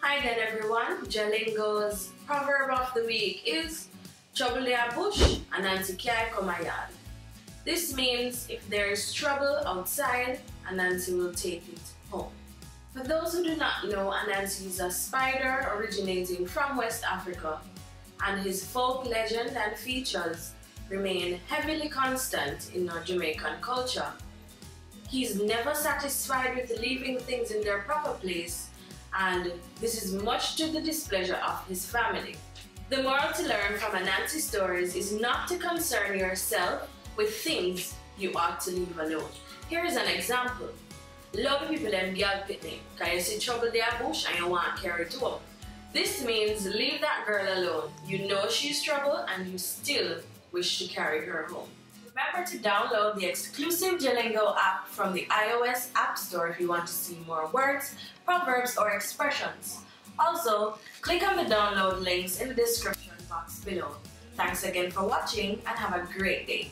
Hi then everyone, JaLingo's proverb of the week is Chubble bush and Nancy can't come a yard. This means if there is trouble outside, Anansi will take it home. For those who do not know, Anansi is a spider originating from West Africa, and his folk legend and features remain heavily constant in our Jamaican culture. He's never satisfied with leaving things in their proper place, and this is much to the displeasure of his family. The moral to learn from Anansi stories is not to concern yourself with things you ought to leave alone. Here is an example. Love people them girl picnic, cause you see trouble their bush and you want to carry it home. This means leave that girl alone. You know she's trouble and you still wish to carry her home. Remember to download the exclusive JaLingo app from the iOS App Store if you want to see more words, proverbs, or expressions. Also, click on the download links in the description box below. Thanks again for watching and have a great day.